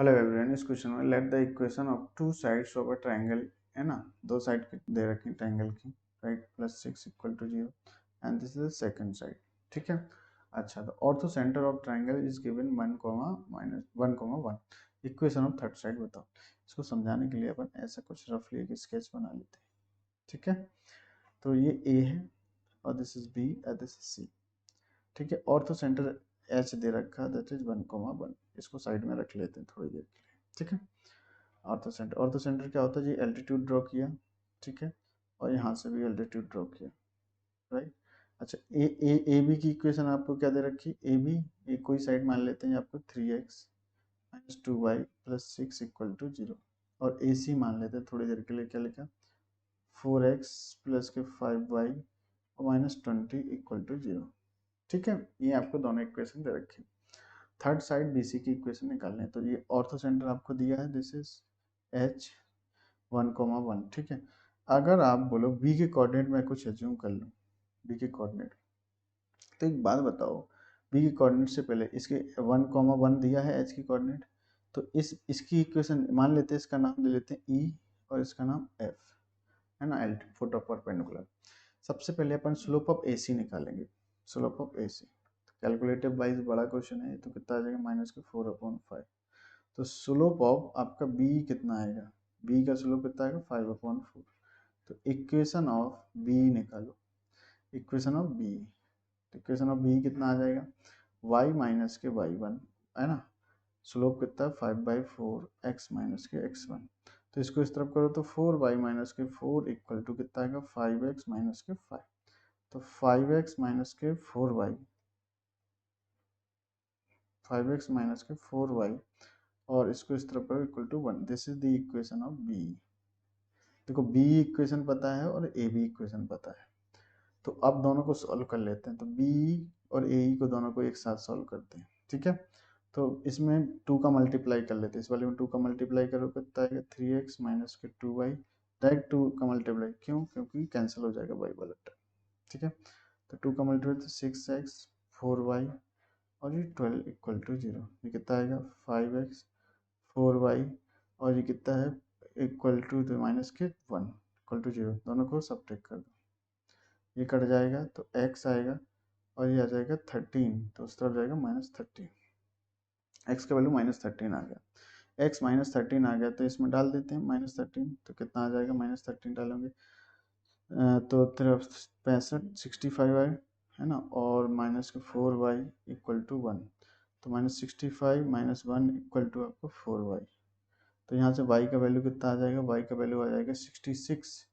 Hello everyone, इस question में let the equation of two sides of a triangle, है ना, दो साइड दे रखी ट्रायंगल की, right, +6 = 0 and this is the second side. ठीक है। अच्छा, तो ortho centre of triangle is given 1, -1, equation of third side बताओ। इसको समझाने के लिए अपन ऐसा कुछ रफली एक स्केच बना लेते हैं। ठीक है, तो ये ए है और दिस इज बी और दिस इज सी। ठीक है, ऑर्थो सेंटर एच दे रखा, दैट इज 1, 1। इसको साइड में रख लेते हैं थोड़ी देर के लिए। ठीक है, ऑर्थो सेंटर क्या होता है जी, एल्टीट्यूड ड्रॉ किया, ठीक है, और यहाँ से भी एल्टीट्यूड ड्रॉ किया, राइट। अच्छा, ए बी की इक्वेशन आपको क्या दे रखी, ए बी, ये कोई साइड मान लेते हैं आपको 3x - 2y + 6 = 0, और ए सी मान लेते हैं थोड़ी देर के लिए, क्या लिखा, 4x + 5y और -20 = 0। ठीक है, ये आपको दोनों इक्वेशन दे रखी। थर्ड साइड बी सी की इक्वेशन निकालनी है, तो ये ऑर्थो सेंटर आपको दिया है, दिस इज h 1, 1। ठीक है, अगर आप बोलो बी के कोऑर्डिनेट में कुछ एज्यूम कर लो, बी के कोऑर्डिनेट, तो एक बात बताओ, बी के कोऑर्डिनेट से पहले इसके 1, 1 दिया है एच की कोऑर्डिनेट, तो इसकी इक्वेशन मान लेते हैं, इसका नाम ले लेते हैं ई और इसका नाम एफ, है ना, एल फुट ऑफ परपेंडिकुलर। सबसे पहले अपन स्लोप ऑफ ए सी निकालेंगे, slope of A C, calculative wise बड़ा क्वेश्चन है, तो कितना आ जाएगा, -4/5। तो स्लोप ऑफ आपका बी कितना आएगा, बी का स्लोप कितना आएगा, 5/4। तो इक्वेशन ऑफ बी निकालो, equation of B, equation of B कितना आ जाएगा, y माइनस के y1, है ना, स्लोप कितना है 5/4, x माइनस के x1। तो इसको इस तरफ करो तो 4y माइनस के 4 इक्वल टू कितना आएगा, 5x माइनस के 5। तो 5x माइनस के 4y, 5x माइनस के 4y, और इसको इस तरफ करो equal to 1। This is the equation of B. देखो, बी इक्वेशन पता है और ए बी इक्वेशन पता है, तो अब दोनों को सॉल्व कर लेते हैं। तो बी और ए को दोनों को एक साथ सॉल्व करते हैं। ठीक है, तो इसमें 2 का मल्टीप्लाई कर लेते हैं, इस वाले में 2 का मल्टीप्लाई करो कितना आएगा, 3x माइनस के 2y, डायरेक्ट 2 का मल्टीप्लाई, क्यों, क्योंकि कैंसिल हो जाएगा y वाला टर्म। ठीक है, तो 2 का मल्टीप्लाई तो 6x 4y और ये 12 = 0। ये कितना आएगा, 5x 4y, और ये कितना है, इक्वल टू तो माइनस के 1 = 0। दोनों को सब्ट्रैक्ट कर दो, ये कट जाएगा तो x आएगा, और ये आ जाएगा 13, तो उस तरफ जाएगा -13। x का वैल्यू -13 आ गया, x -13 आ गया, तो इसमें डाल देते हैं -13, तो कितना आ जाएगा, -13 डालेंगे तो तरफ 65 आए, है ना, और -4y = 1, तो -65 - 1 = आपको 4y। तो यहाँ से y का वैल्यू कितना आ जाएगा, y का वैल्यू आ जाएगा 66,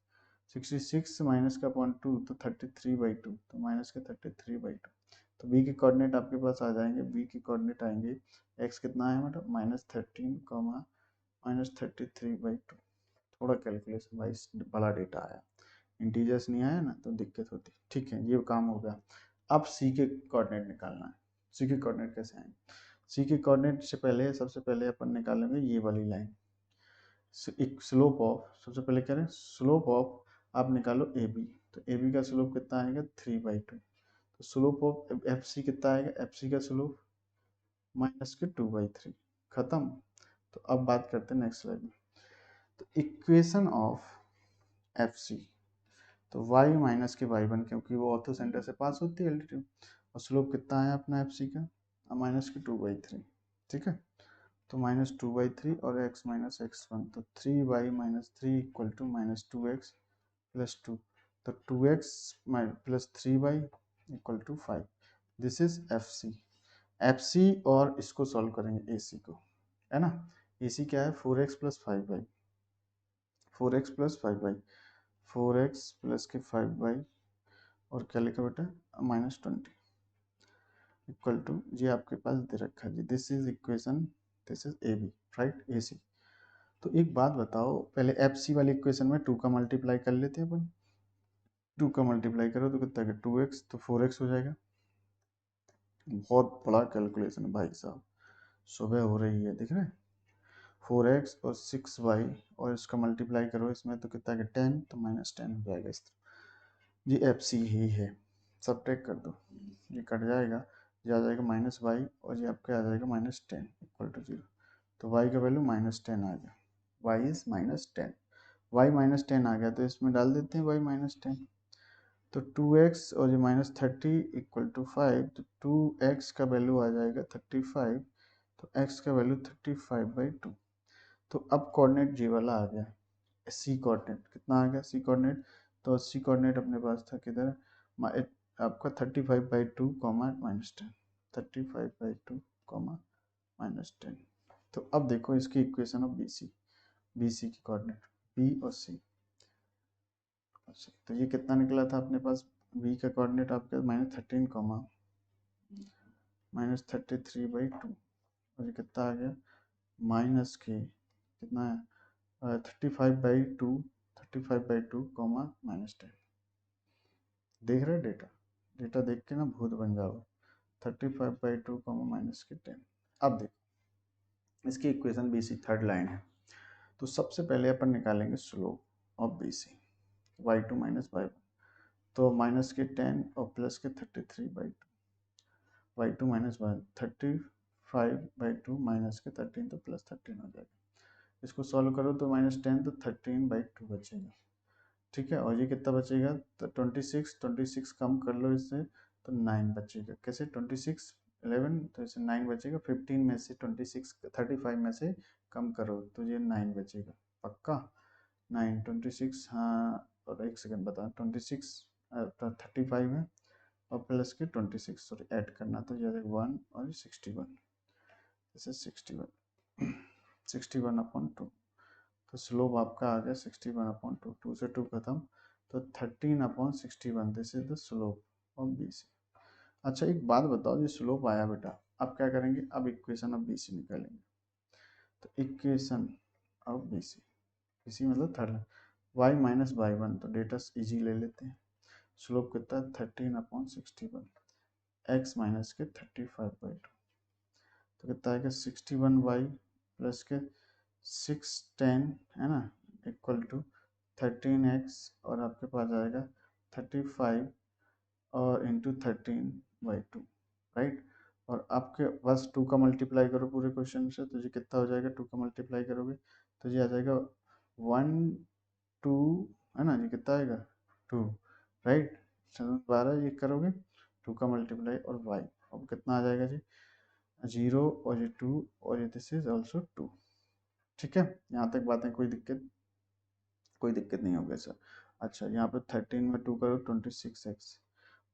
66 माइनस का 0.2, तो 33/2, तो माइनस के 33/2। तो b के कोऑर्डिनेट आपके पास आ जाएंगे, b के कोऑर्डिनेट आएंगे, x कितना है मतलब -13, -33/2। थोड़ा कैलकुलेशन वाइज बड़ा डेटा आया, इंटीजर्स नहीं आया ना, तो दिक्कत होती। ठीक है, ये काम हो गया। अब सी के कोऑर्डिनेट निकालना है। सी के कोऑर्डिनेट कैसे आएंगे, सी के कोऑर्डिनेट से पहले सबसे पहले अपन निकालेंगे ये वाली लाइन, एक स्लोप ऑफ, सबसे पहले करें स्लोप ऑफ, आप निकालो ए बी, तो ए बी का स्लोप कितना आएगा, 3/2। तो स्लोप ऑफ एफ सी कितना आएगा, एफ सी का स्लोप -2/3। खत्म। तो अब बात करते हैं नेक्स्ट स्लाइड में। तो इक्वेशन ऑफ एफ सी, तो y माइनस के y1, क्योंकि वो ऑर्थो सेंटर से पास होती है एल्टीट्यूड, और स्लोप कितना है अपना एफ सी का, -2/3। ठीक है, तो -2/3 और x - x1, तो 3y - 3 = -2x + 2, तो 2x + 3y = 5। This is F C, और इसको सॉल्व करेंगे ए सी को, है ना। ए सी क्या है, 4x + 5y, 4x + 5y, 4x + 5y, और क्या लिखा बेटा, -20 = ये आपके पास दे रखा जी, this is equation, this is A B, right, A C. तो एक बात बताओ, पहले एफ सी वाली इक्वेशन में 2 का मल्टीप्लाई कर लेते हैं अपन, 2 का मल्टीप्लाई करो तो कितना है, 2x, तो 4x हो जाएगा। बहुत बड़ा कैलकुलेशन है भाई साहब, सुबह हो रही है, दिख रहे हैं, 4x और 6y, और इसका मल्टीप्लाई करो इसमें तो कितना है, 10, तो -10 हो जाएगा इस तरह। ये एफ सी ही है, सब्ट्रैक्ट कर दो, ये कट जाएगा, ये आ जाएगा -y, और ये आपका आ जाएगा -10 = 0। तो y का वैल्यू -10 आ गया, y इज -10, y -10 आ गया, तो इसमें डाल देते हैं y -10, तो 2x और ये -30 = 5, तो 2x का वैल्यू आ जाएगा 35, तो x का वैल्यू 35/2। तो अब कोऑर्डिनेट जी वाला आ गया, सी कोऑर्डिनेट कितना आ गया, सी कोऑर्डिनेट, तो सी कोऑर्डिनेट अपने पास था किधर, आपका 35/2, -10, 35/2, -10। तो अब देखो इसकी इक्वेशन ऑफ बी सी की कोऑर्डिनेट बी और सी। अच्छा, तो ये कितना निकला था अपने पास, बी का कोऑर्डिनेट आपका -13, -33/2, और ये कितना आ गया, माइनस के कितना है 35/2, 35/2, -10। देख रहे डेटा, डेटा देख के ना भूत बन जाओ, 35/2, -10। अब देखो इसकी equation B C third line है, तो सबसे पहले अपन निकालेंगे slope of B C, y2 - y1, तो -10 और +33/2, y2 - y1, 35/2 -13, तो +13 हो जाएगा। इसको सॉल्व करो तो -10, तो 13/2 बचेगा, ठीक है। और ये कितना बचेगा, तो 26 कम कर लो इससे, तो 9 बचेगा। कैसे, 26 11, तो इससे 9 बचेगा, 15 में से 26 35 में से कम करो तो ये 9 बचेगा, पक्का 9 26, हाँ, और एक सेकंड बता, 26 35 है और प्लस के 26 सॉरी ऐड करना, तो ये 1 और 61, जैसे 61/2, तो स्लोप आपका आ गया 61/2, 2 से 2 खत्म, तो 13/61, this is the slope of B C. अच्छा एक बात बताओ, ये स्लोप आया बेटा, अब क्या करेंगे, अब इक्वेशन ऑफ बी सी निकालेंगे, तो इक्वेशन ऑफ बी सी मतलब थर्ड, y - y1, तो डेटा इजी ले लेते हैं, स्लोप कितना 13/61, x माइनस के 35/2, तो कितना आएगा 61y प्लस के 610 है ना, इक्वल टू 13x, और आपके पास आएगा 35 और इंटू 13/2, राइट। और आपके पास 2 का मल्टीप्लाई करो पूरे क्वेश्चन से, तो ये कितना हो जाएगा, 2 का मल्टीप्लाई करोगे तो ये आ जाएगा 1 2, है ना, ये कितना आएगा 2, राइट। 12 ये करोगे 2 का मल्टीप्लाई और y, अब कितना आ जाएगा जी 0, और ये 2, और ये दिस इज ऑल्सो 2, ठीक है। यहाँ तक बातें कोई दिक्कत नहीं होगी सर। अच्छा यहाँ पे 13 में 2 करो 26x,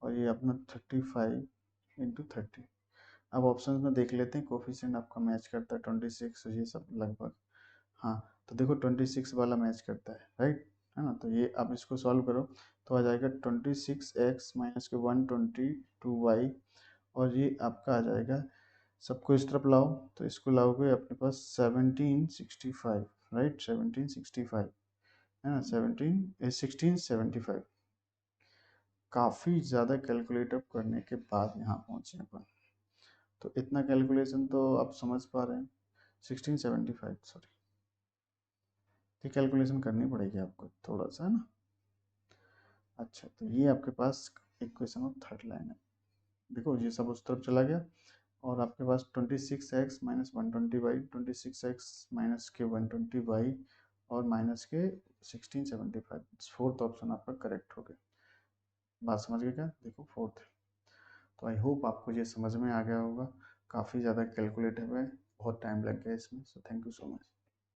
और ये अपना 35/30। अब ऑप्शन में देख लेते हैं कोफिशिएंट आपका मैच करता है 26, ये सब लगभग, हाँ, तो देखो 26 वाला मैच करता है, राइट, है ना। तो ये आप इसको सॉल्व करो तो आ जाएगा 26x माइनस के 122y, और ये आपका आ जाएगा, सबको इस तरफ लाओ, तो इसको लाओगे अपने पास 1765, राइट, 1765 है ना, 1675। काफ़ी ज़्यादा कैलकुलेट करने के बाद यहाँ पहुँचे अपन, तो इतना कैलकुलेशन तो आप समझ पा रहे हैं, 1675 सॉरी, ये कैलकुलेशन करनी पड़ेगी आपको थोड़ा सा, है ना। अच्छा तो ये आपके पास इक्वेशन ऑफ थर्ड लाइन है, देखो ये सब उस तरफ चला गया, और आपके पास 26x minus 120y, 26x minus के 120y, और माइनस के 1675, फोर्थ ऑप्शन आपका करेक्ट हो गया। बात समझ गए क्या, देखो फोर्थ है। तो आई होप आपको ये समझ में आ गया होगा, काफ़ी ज़्यादा कैलकुलेटिव है, बहुत टाइम लग गया इसमें, so thank you so much.